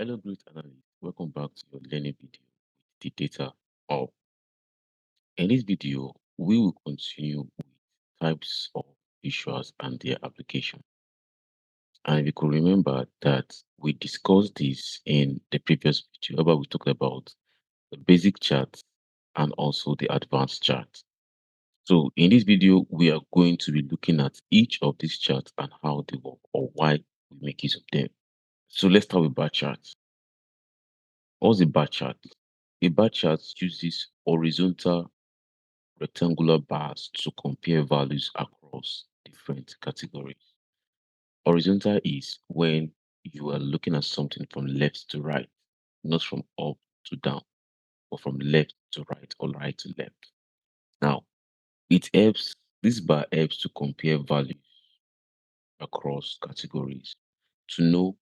Hello, great analyst. Welcome back to your learning video with the data of. In this video, we will continue with types of issuers and their application. And if you could remember that we discussed this in the previous video, where we talked about the basic chart and also the advanced chart. So in this video, we are going to be looking at each of these charts and how they work or why we make use of them. So let's start with bar charts. What's a bar chart? A bar chart uses horizontal rectangular bars to compare values across different categories. Horizontal is when you are looking at something from left to right, not from up to down, or from left to right or right to left. Now, this bar helps to compare values across categories to know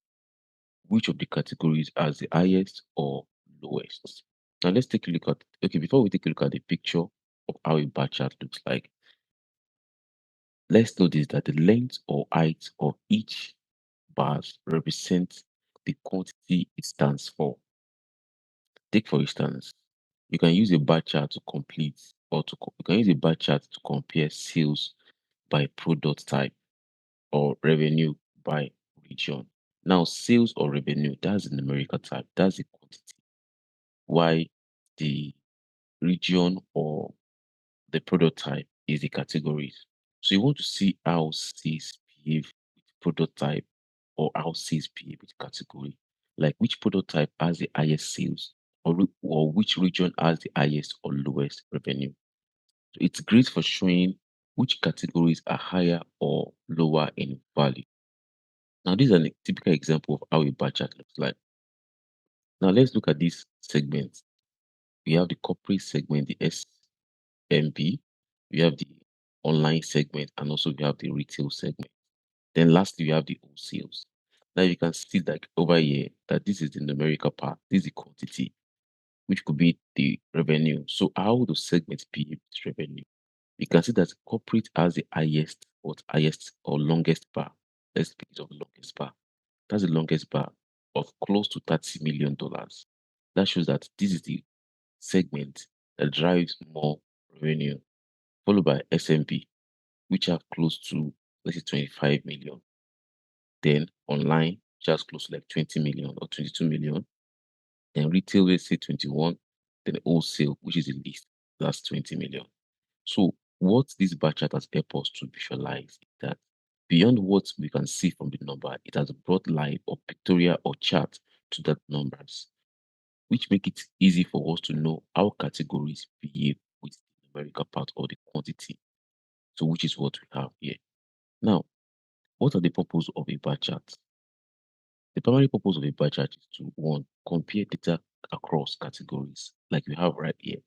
which of the categories has the highest or lowest. Now, let's take a look at, okay, before we take a look at the picture of how a bar chart looks like, let's notice that the length or height of each bars represents the quantity it stands for. Take for instance, you can use a bar chart to complete you can use a bar chart to compare sales by product type or revenue by region. Now, sales or revenue, that's the numerical type, that's the quantity. Why the region or the product type is the categories. So you want to see how sales behave with product type or how sales behave with category. Like which product type has the highest sales or which region has the highest or lowest revenue. So it's great for showing which categories are higher or lower in value. Now, this is a typical example of how a bar chart looks like. Now, let's look at this segment. We have the corporate segment, the SMB. We have the online segment, and also we have the retail segment. Then lastly, we have the wholesales. Now you can see that over here that this is the numerical part, this is the quantity, which could be the revenue. So how do segments behave with revenue? You can see that corporate has the highest or longest bar. Let's pick it of longest bar. That's the longest bar of close to $30 million. That shows that this is the segment that drives more revenue, followed by SMB, which have close to, let's say, 25 million. Then online, which has close to like 20 million or 22 million. Then retail, let's say 21. Then wholesale, which is the least, that's 20 million. So what this bar chart has helped us to visualize is that beyond what we can see from the number, it has brought light or pictorial or chart to that numbers, which make it easy for us to know how categories behave with the numerical part or the quantity. So which is what we have here. Now, what are the purpose of a bar chart? The primary purpose of a bar chart is to one, compare data across categories, like we have right here.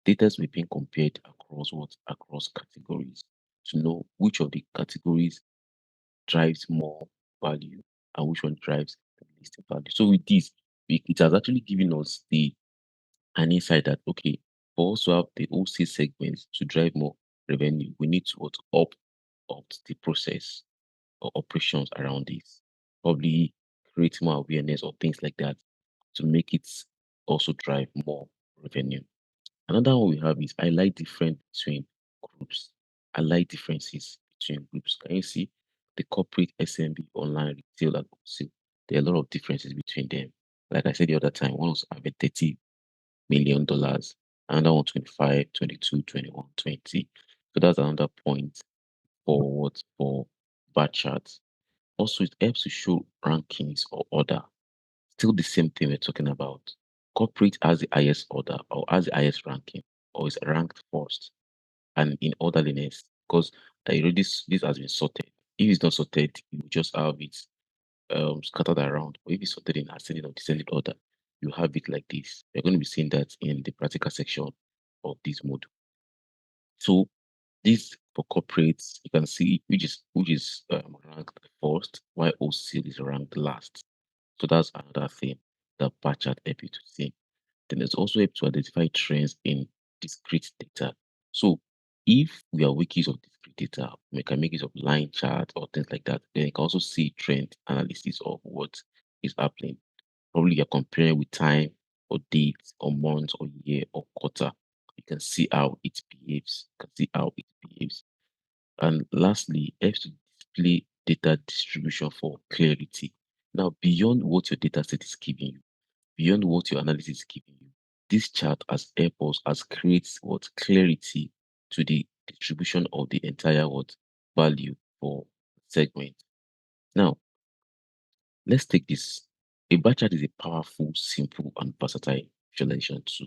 Data is being compared across categories to know which of the categories drives more value and which one drives the least value. So with this, it has actually given us the an insight that okay, for us to have the OC segments to drive more revenue, we need to up the process or operations around this. Probably create more awareness or things like that to make it also drive more revenue. Another one we have is highlight difference between groups. Highlight differences between groups. Can you see the corporate SMB, online, retail, and wholesale? There are a lot of differences between them. Like I said the other time, one was having $30 million, another one 25, 22, 21, 20. So that's another point for bar charts. Also, it helps to show rankings or order. Still the same thing we're talking about. Corporate has the highest order or has the highest ranking or is ranked first and in orderliness because this has been sorted. If it's not sorted, you will just have it scattered around. Or if it's sorted in ascending or descending order, you have it like this. You're going to be seeing that in the practical section of this module. So this for corporates, you can see which is ranked first, while OC is ranked last. So that's another thing that bar chart help you to see. Then there's also help to identify trends in discrete data. So if we are wikis of discrete data, we can make use of line chart or things like that. Then you can also see trend analysis of what is happening. Probably you're comparing with time or date or month or year or quarter. You can see how it behaves. You can see how it behaves. And lastly, helps to display data distribution for clarity. Now, beyond what your data set is giving you, beyond what your analysis is giving you, this chart has helped us as creates what clarity to the distribution of the entire what value for segment. Now, let's take this. A bar chart is a powerful, simple, and versatile visualization tool,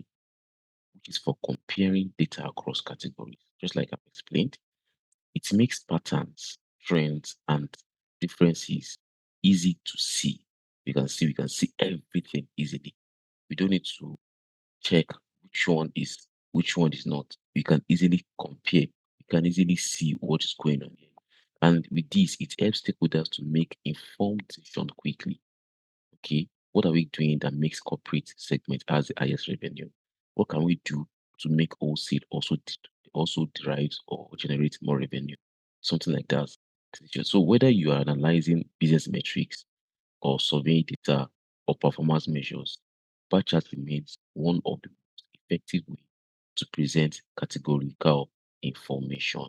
which is for comparing data across categories. Just like I've explained, it makes patterns, trends, and differences easy to see. We can see everything easily. We don't need to check which one is not. We can easily compare. We can easily see what is going on here. And with this, it helps stakeholders to make informed decisions quickly. Okay, what are we doing that makes corporate segment as the highest revenue? What can we do to make wholesale also derives or generate more revenue? Something like that. So whether you are analyzing business metrics or surveying data or performance measures, bar chart remains one of the most effective ways to present categorical information.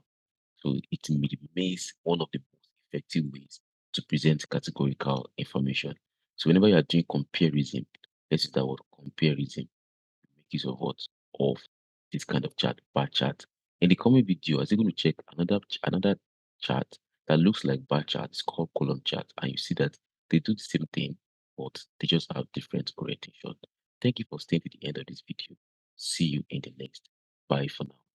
So it remains one of the most effective ways to present categorical information. So whenever you are doing comparison, let's use that word comparison, make use of what? Of this kind of chart, bar chart. In the coming video, I was going to check another chart that looks like bar chart. It's called column chart, and you see that they do the same thing, but they just have different orientation. Thank you for staying to the end of this video. See you in the next. Bye for now.